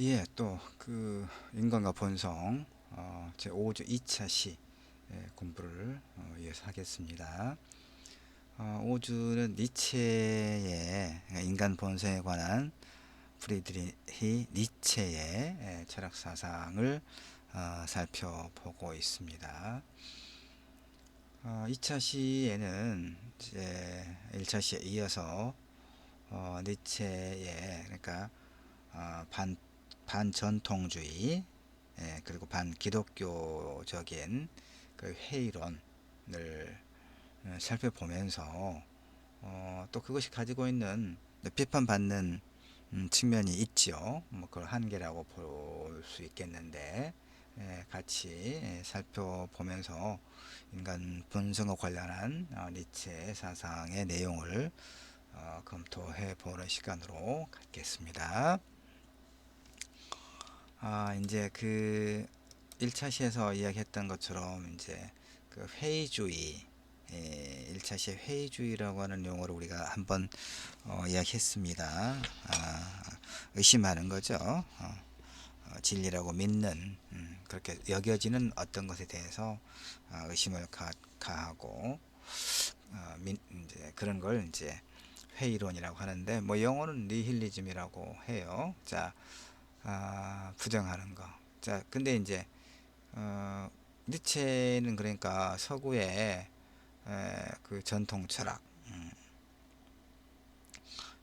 예, 또 그 인간과 본성 제 5주 2차 시 공부를 이어서 하겠습니다. 5주는 니체의 인간 본성에 관한 프리드리히 니체의 철학 사상을 살펴보고 있습니다. 2차 시에는 이제 1차 시에 이어서 니체의 그러니까 반 반전통주의 그리고 반기독교적인 그 회의론을 살펴보면서 또 그것이 가지고 있는 비판받는 측면이 있지요. 뭐 그걸 한계라고 볼 수 있겠는데 같이 살펴보면서 인간 본성과 관련한 니체 사상의 내용을 검토해 보는 시간으로 갖겠습니다. 이제 그 1차 시에서 이야기했던 것처럼 이제 그 회의주의, 1차 시 회의주의라고 하는 용어를 우리가 한번 이야기했습니다. 의심하는 거죠. 진리라고 믿는 그렇게 여겨지는 어떤 것에 대해서 의심을 가하고 이제 그런 걸 이제 회의론이라고 하는데 뭐 영어는 니힐리즘이라고 해요. 자, 부정하는 거. 자, 근데 이제 니체는 그러니까 서구의 그 전통 철학,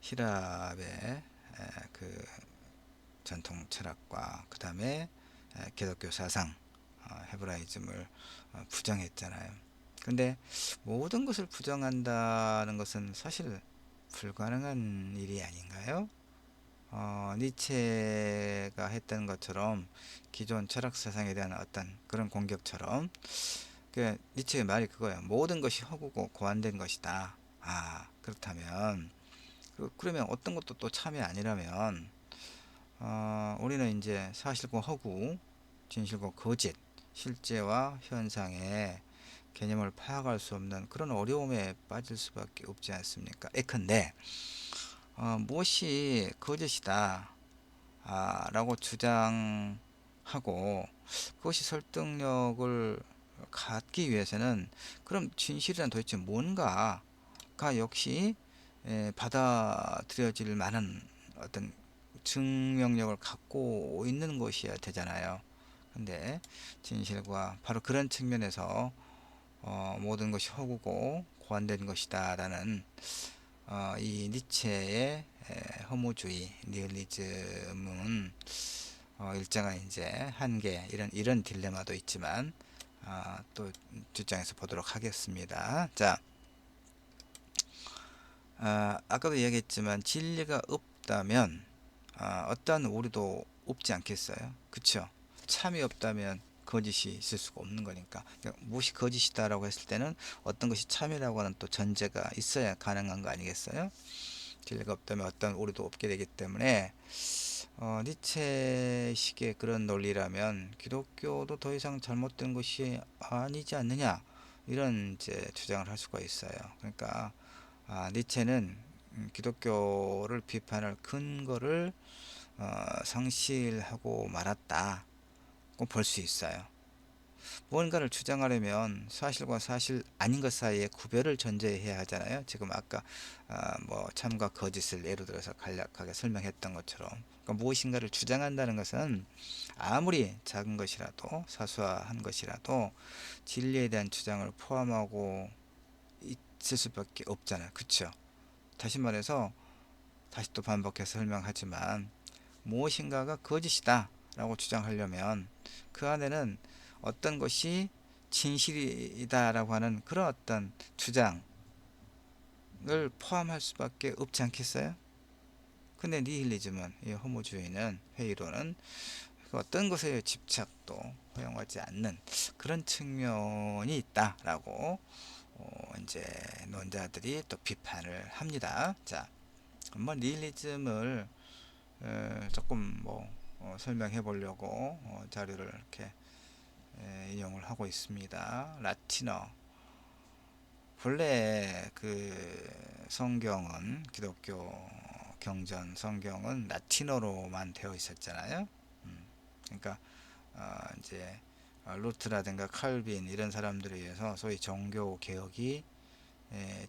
希腊의 그 전통 철학과 그 다음에 기독교 사상, 헤브라이즘을 부정했잖아요. 근데 모든 것을 부정한다는 것은 사실 불가능한 일이 아닌가요? 니체가 했던 것처럼 기존 철학 사상에 대한 어떤 그런 공격처럼 그 니체의 말이 그거예요. 모든 것이 허구고 고안된 것이다. 그렇다면 그러면 어떤 것도 또 참이 아니라면 우리는 이제 사실과 허구, 진실과 거짓, 실제와 현상의 개념을 파악할 수 없는 그런 어려움에 빠질 수밖에 없지 않습니까? 예컨대 무엇이 거짓이다 라고 주장하고 그것이 설득력을 갖기 위해서는 그럼 진실이란 도대체 뭔가가 역시 받아들여질 만한 어떤 증명력을 갖고 있는 것이어야 되잖아요. 근데 진실과 바로 그런 측면에서 모든 것이 허구고 고안된 것이다 라는 이 니체의 허무주의, 니힐리즘은 일정한 이제 한계, 이런 딜레마도 있지만 또 뒷장에서 보도록 하겠습니다. 자, 아까도 이야기했지만 진리가 없다면 어떠한 오류도 없지 않겠어요? 그쵸? 참이 없다면 거짓이 있을 수가 없는 거니까. 그러니까 무엇이 거짓이다라고 했을 때는 어떤 것이 참이라고 하는 또 전제가 있어야 가능한 거 아니겠어요? 진리가 없다면 어떤 오류도 없게 되기 때문에 니체식의 그런 논리라면 기독교도 더 이상 잘못된 것이 아니지 않느냐 이런 이제 주장을 할 수가 있어요. 그러니까 니체는 기독교를 비판할 근거를 상실하고 말았다고 볼 수 있어요. 무언가를 주장하려면 사실과 사실 아닌 것 사이에 구별을 전제해야 하잖아요. 지금 아까 뭐 참과 거짓을 예로 들어서 간략하게 설명했던 것처럼 그러니까 무엇인가를 주장한다는 것은 아무리 작은 것이라도 사소한 것이라도 진리에 대한 주장을 포함하고 있을 수밖에 없잖아요. 그렇죠? 다시 말해서 다시 또 반복해서 설명하지만 무엇인가가 거짓이다 라고 주장하려면 그 안에는 어떤 것이 진실이다 라고 하는 그런 어떤 주장을 포함할 수밖에 없지 않겠어요? 근데 니힐리즘은, 이 허무주의는, 회의론은 그 어떤 것에 집착도 허용하지 않는 그런 측면이 있다라고 이제 논자들이 또 비판을 합니다. 자, 한번 니힐리즘을 조금 뭐 설명해 보려고 자료를 이렇게 인용을 하고 있습니다. 라틴어. 본래 그 성경은 기독교 사도행전의 성경은 라틴어로만 되어 있었잖아요. 그러니까 이제 루트라든가 칼빈 이런 사람들에 의해서 소위 종교 개혁이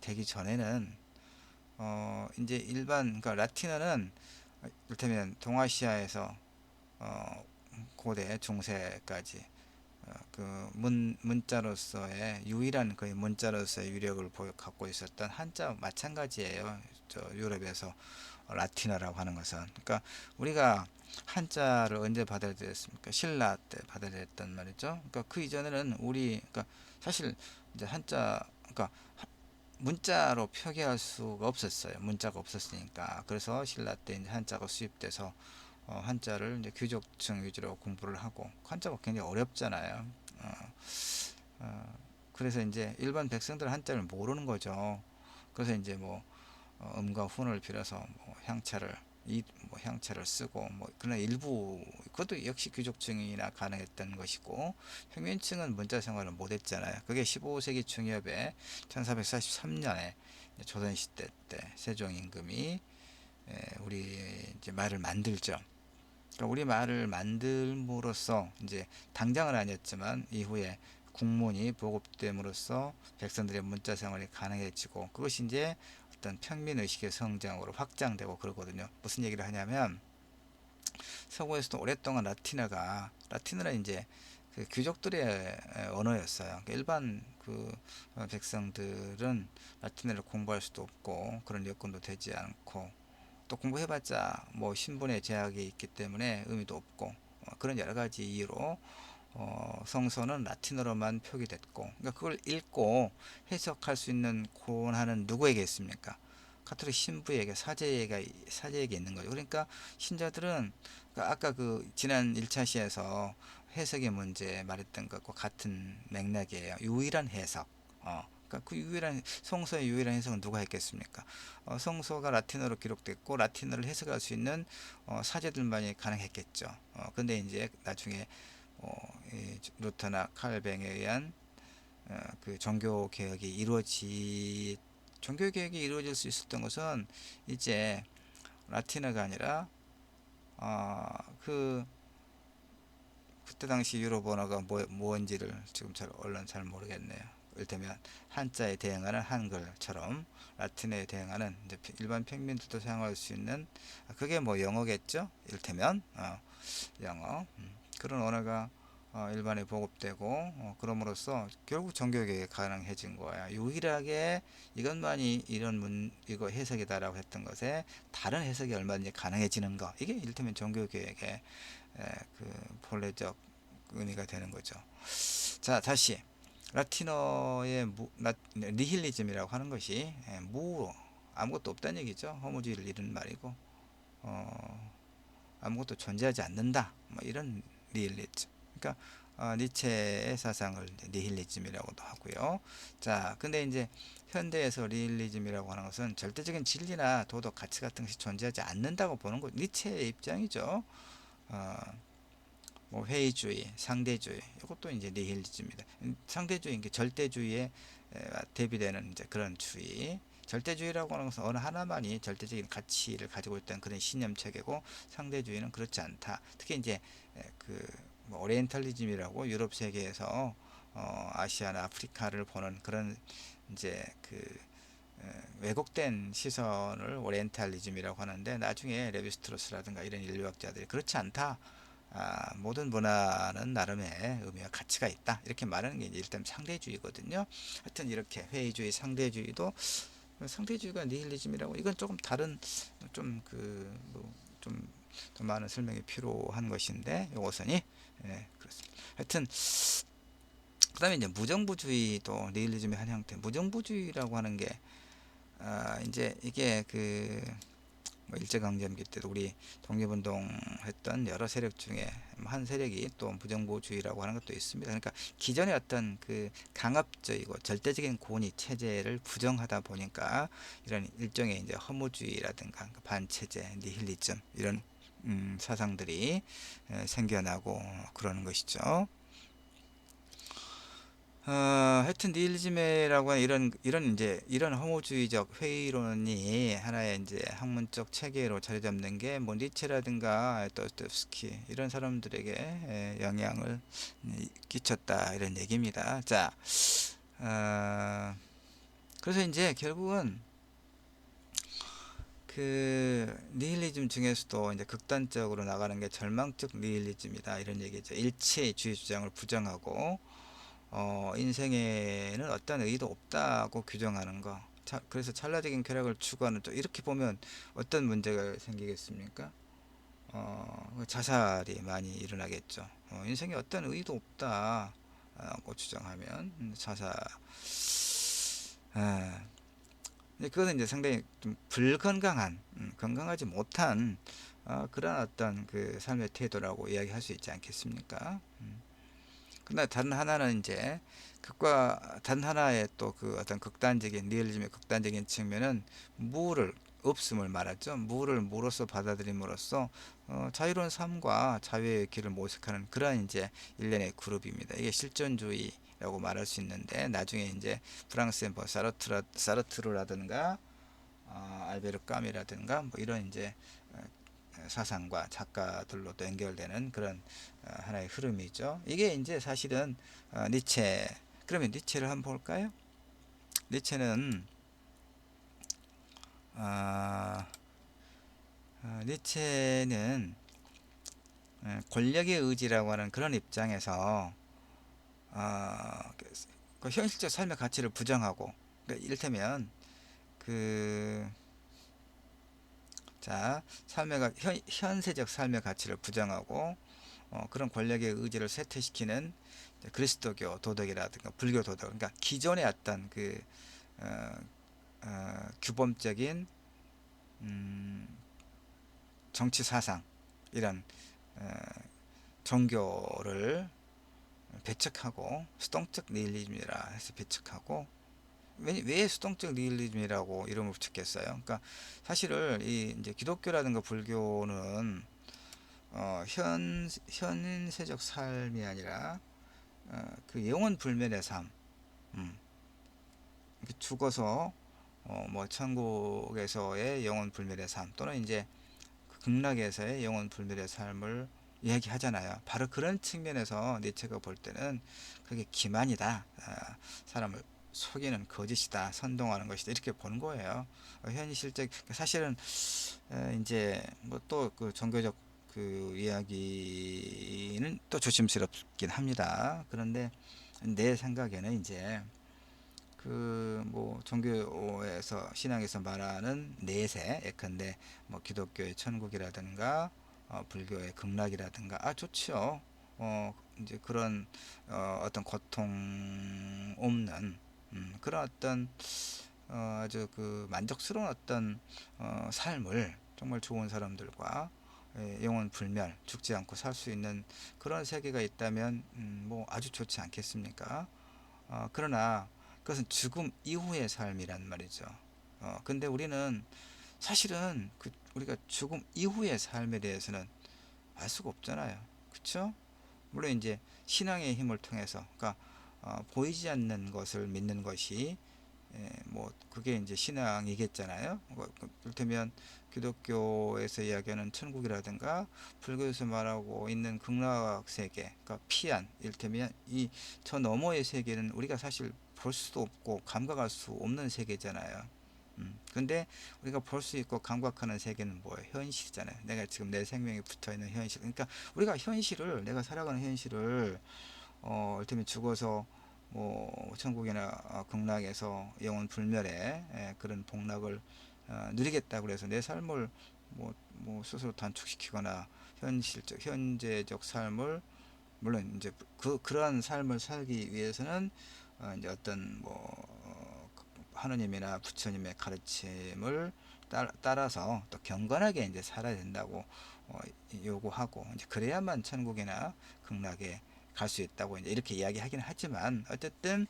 되기 전에는 이제 일반 그러니까 라틴어는 이를테면 동아시아에서 어, 고대 중세까지 그 문자로서의 유일한 거의 문자로서의 위력을 갖고 있었던 한자 마찬가지예요. 저 유럽에서 라틴어라고 하는 것은. 그러니까 우리가 한자를 언제 받아들였습니까? 신라 때 받아들였단 말이죠. 그러니까 그 이전에는 우리 그러니까 사실 이제 한자 그러니까 문자로 표기할 수가 없었어요. 문자가 없었으니까. 그래서 신라 때 이제 한자가 수입돼서 한자를 이제 귀족층 위주로 공부를 하고 한자가 굉장히 어렵잖아요. 어, 그래서 이제 일반 백성들은 한자를 모르는 거죠. 그래서 이제 뭐 음과 훈을 빌어서 뭐 향차를 뭐 향차를 쓰고 뭐 그러나 일부 그것도 역시 귀족층이나 가능했던 것이고 평민층은 문자 생활을 못했잖아요. 그게 15세기 중엽에 1443년에 조선시대 때 세종 임금이 우리 이제 말을 만들죠. 그러니까 우리 말을 만들므로써 이제 당장은 아니었지만 이후에 국문이 보급됨으로써 백성들의 문자 생활이 가능해지고 그것이 이제 어떤 평민 의식의 성장으로 확장되고 그러거든요. 무슨 얘기를 하냐면 서구에서도 오랫동안 라틴어는 이제 그 귀족들의 언어였어요. 그러니까 일반 그 백성들은 라틴어를 공부할 수도 없고 그런 여건도 되지 않고 또 공부해봤자 뭐 신분의 제약이 있기 때문에 의미도 없고 그런 여러 가지 이유로 성서는 라틴어로만 표기됐고 그러니까 그걸 읽고 해석할 수 있는 권한은 누구에게 있습니까? 가톨릭 신부에게 사제에게 있는 거죠. 그러니까 신자들은 그러니까 아까 그 지난 1차 시에서 해석의 문제 말했던 것과 같은 맥락이에요. 유일한 해석. 그러니까 그 유일한 성서의 유일한 해석은 누가 했겠습니까? 성서가 라틴어로 기록됐고 라틴어를 해석할 수 있는 사제들만이 가능했겠죠. 근데 이제 나중에 이 루터나 칼뱅에 의한 그 종교 개혁이 이루어질 수 있었던 것은 이제 라틴어가 아니라 그 그때 당시 유럽 언어가 뭔지를 지금 얼른 잘 모르겠네요. 이를테면 한자에 대응하는 한글처럼 라틴어에 대응하는 이제 일반 평민들도 사용할 수 있는 그게 뭐 영어겠죠. 이를테면 영어 그런 언어가 일반에 보급되고 그럼으로써 결국 종교개혁이 가능해진 거야. 유일하게 이것만이 이거 해석이다라고 했던 것에 다른 해석이 얼마든지 가능해지는 거. 이게 이를테면 종교개혁의 그 본래적 의미가 되는 거죠. 자, 다시 라틴어의 니힐리즘이라고 하는 것이 아무것도 없다는 얘기죠. 허무주의를 이루는 말이고 아무것도 존재하지 않는다. 뭐 이런 니힐리즘. 그러니까 니체의 사상을 니힐리즘이라고도 하고요. 자, 근데 이제 현대에서 니힐리즘이라고 하는 것은 절대적인 진리나 도덕, 가치 같은 것이 존재하지 않는다고 보는 거. 니체의 입장이죠. 어, 뭐 회의주의, 상대주의, 이것도 이제 니힐리즘입니다. 상대주의, 절대주의에 대비되는 이제 그런 주의. 절대주의라고 하는 것은 어느 하나만이 절대적인 가치를 가지고 있다는 그런 신념 체계고 상대주의는 그렇지 않다. 특히 이제 그뭐 오리엔탈리즘이라고 유럽 세계에서 아시아나 아프리카를 보는 그런 이제 왜곡된 시선을 오리엔탈리즘이라고 하는데 나중에 레비스트로스라든가 이런 인류학자들이 그렇지 않다. 모든 문화는 나름의 의미와 가치가 있다. 이렇게 말하는 게 이제 일단 상대주의거든요. 하여튼 이렇게 회의주의, 상대주의가 니힐리즘이라고 이건 조금 다른 좀좀 더 많은 설명이 필요한 것인데 이것은 그렇습니다. 하여튼 그다음에 이제 무정부주의도 니힐리즘의 한 형태. 무정부주의라고 하는 게 이제 이게 뭐 일제강점기 때도 우리 독립운동했던 여러 세력 중에 한 세력이 또 무정부주의라고 하는 것도 있습니다. 그러니까 기존의 어떤 그 강압적이고 절대적인 권위 체제를 부정하다 보니까 이런 일종의 이제 허무주의라든가 반체제, 니힐리즘 이런 생겨나고 그러는 것이죠. 하여튼 니힐리즘이라고 하는 이런 이제 이런 허무주의적 회의론이 하나의 이제 학문적 체계로 자리 잡는 게 뭐 니체라든가 도스토옙스키 이런 사람들에게 영향을 끼쳤다 이런 얘기입니다. 자, 어, 그래서 이제 결국은 그 니힐리즘 중에서도 이제 극단적으로 나가는 게 절망적 니힐리즘이다 이런 얘기죠. 일체주의 주장을 부정하고 인생에는 어떤 의의도 없다고 규정하는 거. 그래서 찰나적인 쾌락을 추구하는 또 이렇게 보면 어떤 문제가 생기겠습니까? 자살이 많이 일어나겠죠. 인생에 어떤 의의도 없다고 주장하면 자살. 아, 근데 그거는 이제 상당히 좀 불건강한, 건강하지 못한 그런 어떤 그 삶의 태도라고 이야기할 수 있지 않겠습니까? 그러나 다른 하나는 이제 극과 단 하나의 또 그 어떤 극단적인 니힐리즘의 극단적인 측면은 무를 없음을 말하죠. 무를 무로서 받아들임으로써 자유로운 삶과 자유의 길을 모색하는 그런 이제 일련의 그룹입니다. 이게 실존주의라고 말할 수 있는데 나중에 이제 프랑스의 뭐 사르트르라든가 알베르 까미라든가 뭐 이런 이제 사상과 작가들로도 연결되는 그런 하나의 흐름이죠. 이게 이제 사실은 니체. 그러면 니체를 한번 볼까요? 니체는 어, 니체는 권력의 의지라고 하는 그런 입장에서 그 현실적 삶의 가치를 부정하고, 그러니까 이를테면 그 자, 현세적 삶의 가치를 부정하고 그런 권력의 의지를 쇠퇴시키는 그리스도교 도덕이라든가 불교 도덕, 그러니까 기존의 어떤 그 어, 규범적인 음, 정치 사상 이런 어, 종교를 배척하고 수동적 니힐리즘이라 해서 배척하고 왜 수동적 니힐리즘이라고 이름을 붙였겠어요? 그러니까 사실은 이 이제 기독교라든가 불교는 현세적 삶이 아니라 그 영원 불멸의 삶, 음, 죽어서 뭐 천국에서의 영원 불멸의 삶 또는 이제 그 극락에서의 영원 불멸의 삶을 이야기하잖아요. 바로 그런 측면에서 니체가 볼 때는 그게 기만이다, 사람을 속이는 거짓이다, 선동하는 것이다 이렇게 보는 거예요. 현실적 사실은 이제 뭐 또 그 종교적 그 이야기는 또 조심스럽긴 합니다. 그런데 내 생각에는 이제 그 뭐 종교에서 신앙에서 말하는 내세 예컨대 뭐 기독교의 천국이라든가 불교의 극락이라든가 좋죠. 이제 그런 어떤 고통 없는 그런 어떤 아주 그 만족스러운 어떤 삶을 정말 좋은 사람들과 영원 불멸 죽지 않고 살 수 있는 그런 세계가 있다면 뭐 아주 좋지 않겠습니까? 그러나 그것은 죽음 이후의 삶이란 말이죠. 근데 우리는 사실은 우리가 죽음 이후의 삶에 대해서는 알 수가 없잖아요. 그렇죠? 물론 이제 신앙의 힘을 통해서, 그러니까 보이지 않는 것을 믿는 것이 뭐 그게 이제 신앙이겠잖아요. 그렇다면 기독교에서 이야기하는 천국이라든가 불교에서 말하고 있는 극락 세계, 그러니까 피안, 이를테면 이 저 너머의 세계는 우리가 사실 볼 수도 없고 감각할 수 없는 세계잖아요. 근데 우리가 볼 수 있고 감각하는 세계는 뭐예요? 현실이잖아요. 내가 지금 내 생명이 붙어 있는 현실. 그러니까 우리가 현실을, 내가 살아가는 현실을 이를테면 죽어서 뭐 천국이나 극락에서 영원 불멸의 그런 복락을 누리겠다 그래서 내 삶을 뭐 스스로 단축시키거나 현재적 삶을, 물론 이제 그러한 삶을 살기 위해서는 이제 어떤 뭐 하느님이나 부처님의 가르침을 따라서 또 경건하게 이제 살아야 된다고 요구하고, 이제 그래야만 천국이나 극락에 갈 수 있다고 이제 이렇게 이야기하긴 하지만 어쨌든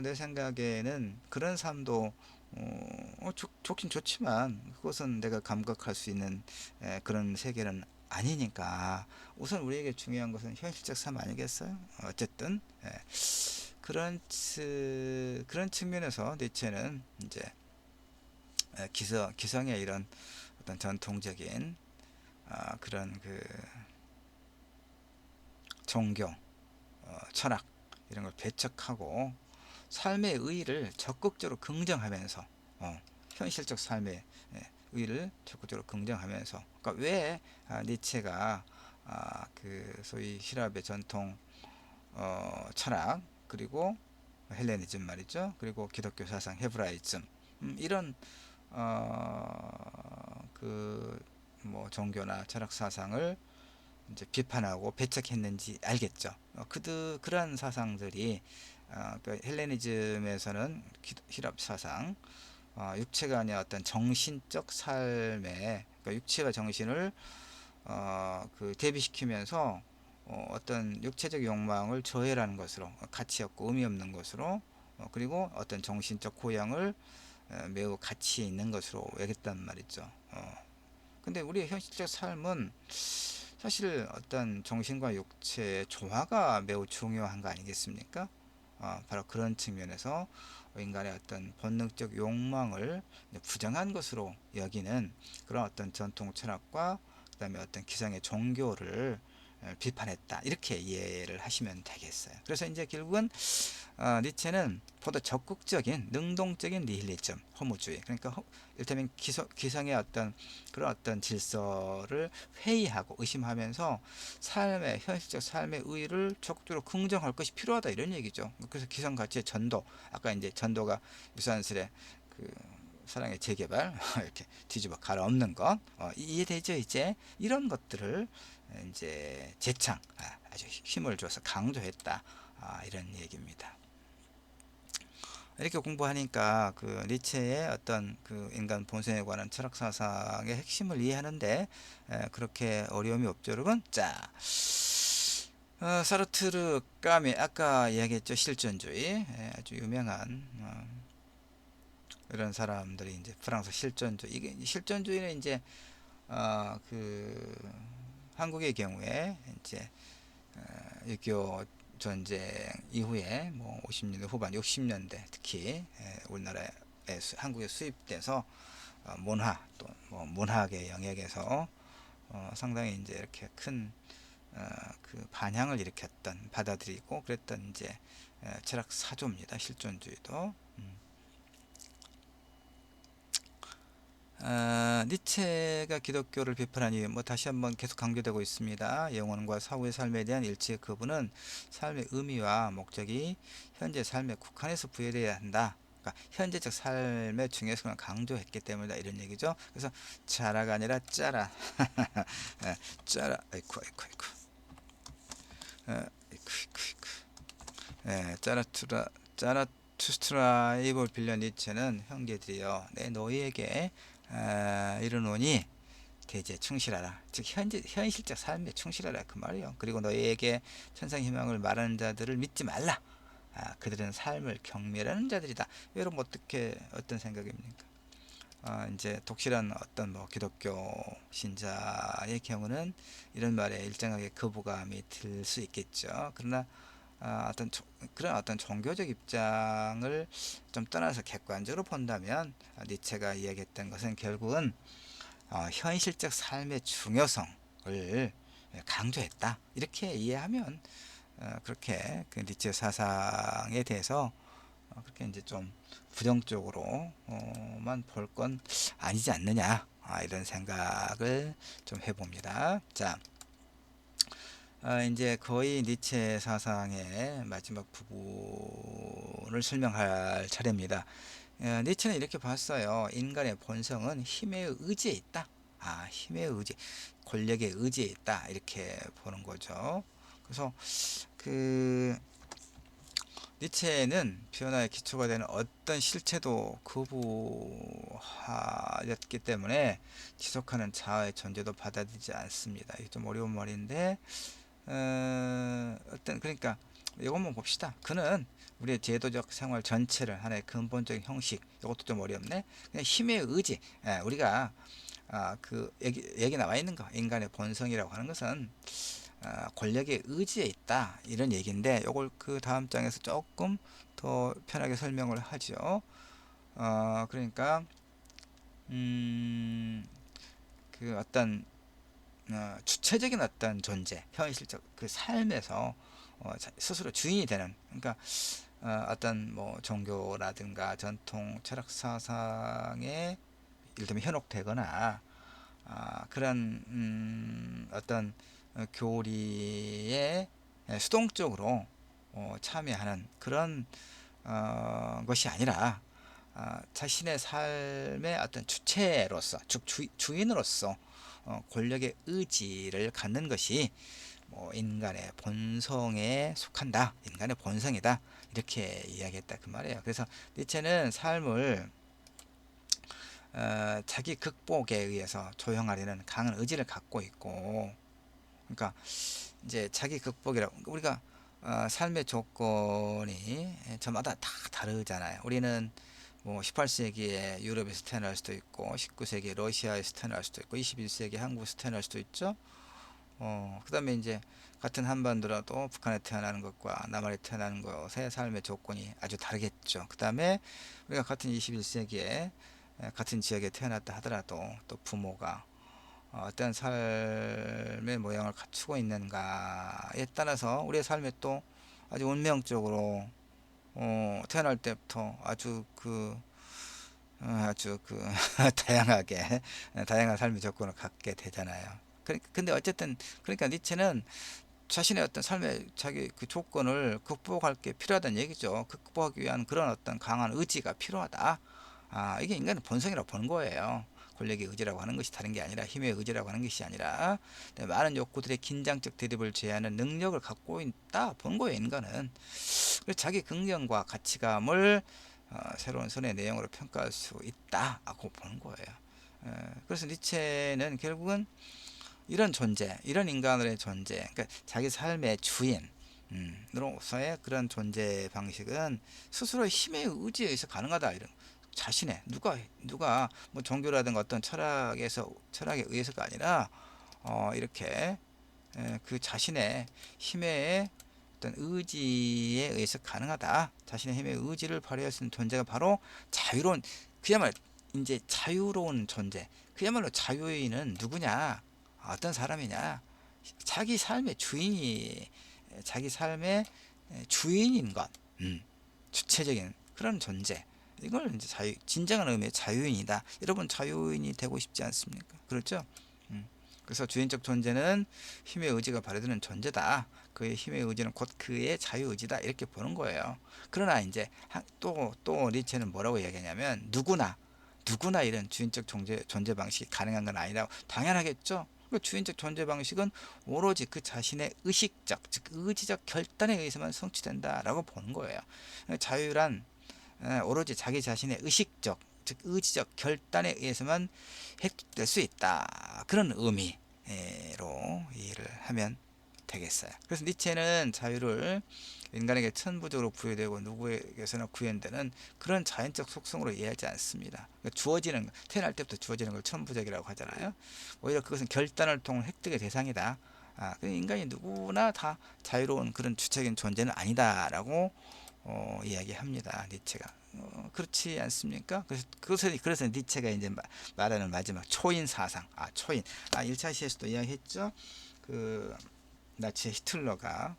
내 생각에는 그런 삶도 좋긴 좋지만 그것은 내가 감각할 수 있는 그런 세계는 아니니까 우선 우리에게 중요한 것은 현실적 삶 아니겠어요? 어쨌든 그런 측면에서 니체는 이제 기성의 이런 어떤 전통적인 그런 그 종교, 철학 이런 걸 배척하고 삶의 의의를 적극적으로 긍정하면서 현실적 삶의 의의를 적극적으로 긍정하면서 그러니까 왜 니체가 그 소위希腊의 전통 철학 그리고 헬레니즘 말이죠. 그리고 기독교 사상 헤브라이즘 이런 그 뭐 종교나 철학 사상을 이제 비판하고 배척했는지 알겠죠. 그러한 사상들이 그 헬레니즘에서는希腊 사상, 육체가 아닌 어떤 정신적 삶에 그러니까 육체와 정신을 그 대비시키면서 어떤 육체적 욕망을 저해라는 것으로 가치 없고 의미 없는 것으로 그리고 어떤 정신적 고향을 매우 가치 있는 것으로 여겼단 말이죠. 근데 우리의 현실적 삶은 사실 어떤 정신과 육체의 조화가 매우 중요한 거 아니겠습니까? 바로 그런 측면에서 인간의 어떤 본능적 욕망을 부정한 것으로 여기는 그런 어떤 전통 철학과 그다음에 어떤 기성의 종교를 비판했다 이렇게 이해를 하시면 되겠어요. 그래서 이제 결국은 니체는 보다 적극적인 능동적인 니힐리즘, 허무주의 그러니까 일테면 기성의 어떤 그런 어떤 질서를 회의하고 의심하면서 삶의 현실적 삶의 의의를 적극적으로 긍정할 것이 필요하다 이런 얘기죠. 그래서 기성 가치의 전도 아까 이제 전도가 유산슬의 그 사랑의 재개발 이렇게 뒤집어 갈아엎는 것 이해되죠 이제 이런 것들을 이제 재창 아주 힘을 줘서 강조했다 이런 얘기입니다. 이렇게 공부하니까 그 니체의 어떤 그 인간 본성에 관한 철학 사상의 핵심을 이해하는데 그렇게 어려움이 없죠 여러분. 자 사르트르 까메 아까 이야기했죠 실존주의 아주 유명한 이런 사람들이 이제 프랑스 실존주의 이게 실존주의는 이제 그 한국의 경우에 이제 6.25 전쟁 이후에 뭐 50년대 후반 60년대 특히 우리나라에 한국에 수입돼서 문화 또 뭐 문학의 영역에서 상당히 이제 이렇게 큰 그 반향을 일으켰던 받아들이고 그랬던 이제 철학 사조입니다. 실존주의도. 니체가 기독교를 비판한 이유, 뭐 다시 한번 계속 강조되고 있습니다. 영혼과 사후의 삶에 대한 일치의 그분은 삶의 의미와 목적이 현재 삶에 국한해서 부여되어야 한다. 그러니까 현재적 삶의 중요성을 강조했기 때문이다 이런 얘기죠. 그래서 짜라가 아니라 짜라, 짜라, 아이쿠 아이쿠 아이쿠, 아이쿠 아이쿠 아이쿠, 짜라투스트라입을 빌려 니체는 형제들이여 내 너희에게 이르노니 대제 충실하라 즉 현실적 삶에 충실하라 그 말이요. 그리고 너희에게 천상희망을 말하는 자들을 믿지 말라. 그들은 삶을 경멸하는 자들이다. 여러분 어떻게 어떤 생각입니까? 이제 독실한 어떤 뭐 기독교 신자의 경우는 이런 말에 일정하게 거부감이 들 수 있겠죠. 그러나 그런 어떤 종교적 입장을 좀 떠나서 객관적으로 본다면 니체가 이야기했던 것은 결국은 현실적 삶의 중요성을 강조했다. 이렇게 이해하면 그렇게 그 니체 사상에 대해서 그렇게 이제 좀 부정적으로만 볼 건 아니지 않느냐 이런 생각을 좀 해봅니다. 자, 이제 거의 니체 사상의 마지막 부분을 설명할 차례입니다. 니체는 이렇게 봤어요. 인간의 본성은 힘의 의지에 있다. 힘의 의지, 권력의 의지에 있다. 이렇게 보는 거죠. 그래서 그 니체는 변화의 기초가 되는 어떤 실체도 거부하였기 때문에 지속하는 자아의 존재도 받아들이지 않습니다. 이게 좀 어려운 말인데 어떤 그러니까 이것만 봅시다. 그는 우리의 제도적 생활 전체를 하나의 근본적인 형식 이것도 좀 어렵네. 그냥 힘의 의지 우리가 그 여기 나와 있는 거 인간의 본성이라고 하는 것은 권력의 의지에 있다 이런 얘기인데, 요걸 그 다음 장에서 조금 더 편하게 설명을 하죠. 그러니까 음, 그 어떤 주체적인 어떤 존재, 현실적 그 삶에서 스스로 주인이 되는, 그러니까 어떤 뭐 종교라든가 전통 철학 사상에 이를테면 현혹되거나 그런 어떤 교리에 수동적으로 참여하는 그런 것이 아니라 자신의 삶의 어떤 주체로서, 주인으로서 권력의 의지를 갖는 것이 뭐 인간의 본성에 속한다, 인간의 본성이다, 이렇게 이야기했다 그 말이에요. 그래서 니체는 삶을 자기 극복에 의해서 조형하려는 강한 의지를 갖고 있고, 그러니까 이제 자기 극복이라고, 우리가 삶의 조건이 저마다 다 다르잖아요. 우리는 뭐 18세기에 유럽에서 태어날 수도 있고, 19세기에 러시아에서 태어날 수도 있고, 21세기 한국에서 태어날 수도 있죠. 그다음에 이제 같은 한반도라도 북한에 태어나는 것과 남한에 태어나는 것의 삶의 조건이 아주 다르겠죠. 그다음에 우리가 같은 21세기에 같은 지역에 태어났다 하더라도 또 부모가 어떤 삶의 모양을 갖추고 있는가에 따라서 우리의 삶에 또 아주 운명적으로 태어날 때부터 아주 그 다양하게 다양한 삶의 조건을 갖게 되잖아요. 근데 어쨌든 그러니까 니체는 자신의 어떤 삶의 자기 그 조건을 극복할 게 필요하다는 얘기죠. 극복하기 위한 그런 어떤 강한 의지가 필요하다. 이게 인간의 본성이라고 보는 거예요. 권력의 의지라고 하는 것이 다른 게 아니라, 힘의 의지라고 하는 것이 아니라 많은 욕구들의 긴장적 대립을 제어하는 능력을 갖고 있다 본 거예요, 인간은. 그래서 자기 긍정과 가치감을 새로운 선의 내용으로 평가할 수 있다고 보는 거예요. 그래서 니체는 결국은 이런 존재, 이런 인간의 존재, 그러니까 자기 삶의 주인, 으로서의 그런 존재 방식은 스스로의 힘의 의지에 의해서 가능하다. 이런 자신의 누가 뭐 종교라든가 어떤 철학에 의해서가 아니라 이렇게 그 자신의 힘의 어떤 의지에 의해서 가능하다. 자신의 힘의 의지를 발휘할 수 있는 존재가 바로 자유로운, 그야말로 이제 자유로운 존재. 그야말로 자유인은 누구냐? 어떤 사람이냐? 자기 삶의 주인이, 자기 삶의 주인인 것, 주체적인 그런 존재. 이걸 이제 진정한 의미의 자유인이다. 여러분 자유인이 되고 싶지 않습니까? 그렇죠? 그래서 주인적 존재는 힘의 의지가 발휘되는 존재다. 그의 힘의 의지는 곧 그의 자유의지다. 이렇게 보는 거예요. 그러나 이제 또 리체는 뭐라고 이야기하냐면, 누구나 이런 주인적 존재 방식이 가능한 건 아니라고. 당연하겠죠. 그 주인적 존재 방식은 오로지 그 자신의 의식적, 즉 의지적 결단에 의해서만 성취된다라고 보는 거예요. 자유란 오로지 자기 자신의 의식적, 즉 의지적 결단에 의해서만 획득될 수 있다. 그런 의미로 이해를 하면 되겠어요. 그래서 니체는 자유를 인간에게 천부적으로 부여되고 누구에게서나 구현되는 그런 자연적 속성으로 이해하지 않습니다. 그러니까 태어날 때부터 주어지는 걸 천부적이라고 하잖아요. 오히려 그것은 결단을 통한 획득의 대상이다. 인간이 누구나 다 자유로운 그런 주체적인 존재는 아니다라고 이야기합니다. 니체가. 그렇지 않습니까? 그래서 니체가 이제 말하는 마지막 초인 사상. 초인. 1차 시에서도 이야기했죠. 그 나치 히틀러가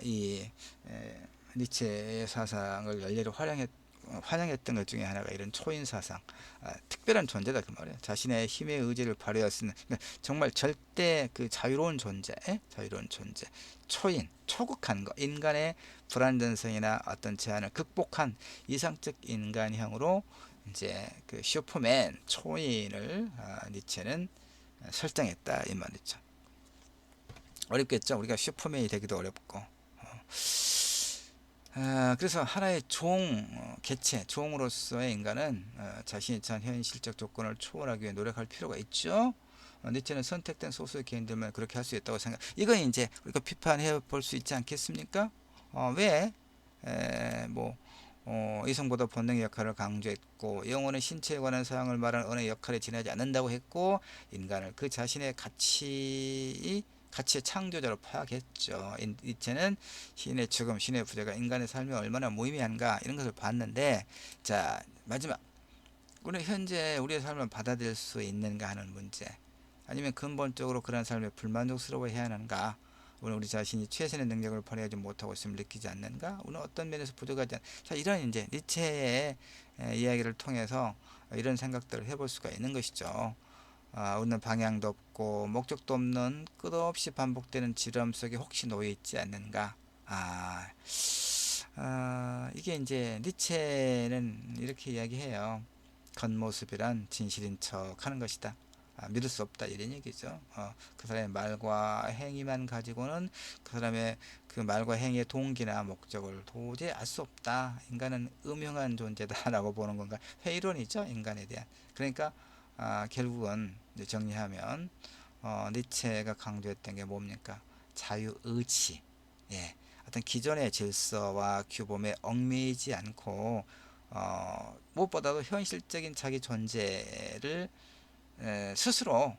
이 니체의 사상을 열렬히 환영했던 것 중에 하나가 이런 초인 사상, 특별한 존재다 그 말이에요. 자신의 힘의 의지를 발휘할 수 있는, 그러니까 정말 절대 그 자유로운 존재, 초극한 것, 인간의 불완전성이나 어떤 제한을 극복한 이상적 인간형으로 이제 그 슈퍼맨 초인을 니체는 설정했다 이 말이죠. 어렵겠죠. 우리가 슈퍼맨이 되기도 어렵고. 그래서 하나의 종으로서의 인간은 자신이 처한 현실적 조건을 초월하기 위해 노력할 필요가 있죠. 니체는 선택된 소수의 개인들만 그렇게 할 수 있다고 생각. 이건 이제 우리가 비판해 볼 수 있지 않겠습니까? 왜 뭐 이성보다 본능의 역할을 강조했고, 영혼은 신체에 관한 사항을 말하는 언어의 역할에 지나지 않는다고 했고, 인간을 그 자신의 가치의 창조자로 파악했죠. 니체는 신의 죽음, 신의 부재가 인간의 삶이 얼마나 무의미한가 이런 것을 봤는데, 자 마지막, 우리 현재 우리의 삶을 받아들일 수 있는가 하는 문제, 아니면 근본적으로 그런 삶에 불만족스러워해야 하는가, 우리 자신이 최선의 능력을 발휘하지 못하고 있음을 느끼지 않는가, 우리는 어떤 면에서 부족하지 않. 자, 이런 이제 니체의 이야기를 통해서 이런 생각들을 해볼 수가 있는 것이죠. 우리는 방향도 없고 목적도 없는 끝없이 반복되는 지름 속에 혹시 놓여 있지 않는가. 아, 이게 이제 니체는 이렇게 이야기해요. 겉모습이란 진실인 척 하는 것이다. 믿을 수 없다 이런 얘기죠. 그 사람의 말과 행위만 가지고는 그 사람의 그 말과 행위의 동기나 목적을 도저히 알 수 없다. 인간은 음흉한 존재다라고 보는 건가. 회의론이죠, 인간에 대한. 그러니까 결국은 이제 정리하면 니체가 강조했던 게 뭡니까? 자유의지. 예. 어떤 기존의 질서와 규범에 얽매이지 않고 무엇보다도 현실적인 자기 존재를 스스로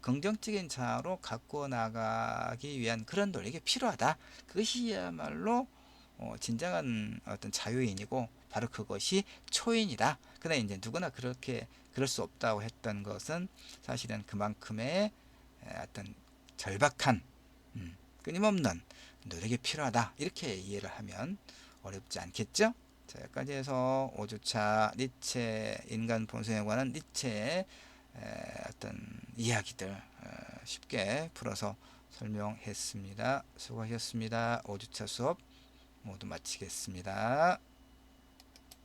긍정적인 자아로 가꾸어 나가기 위한 그런 노력이 필요하다. 그것이야말로 진정한 어떤 자유인이고 바로 그것이 초인이다. 근데 이제 누구나 그렇게 그럴 수 없다고 했던 것은 사실은 그만큼의 어떤 절박한 끊임없는 노력이 필요하다. 이렇게 이해를 하면 어렵지 않겠죠? 자, 여기까지 해서 5주차 니체 인간 본성에 관한 니체의 어떤 이야기들 쉽게 풀어서 설명했습니다. 수고하셨습니다. 5주차 수업 모두 마치겠습니다.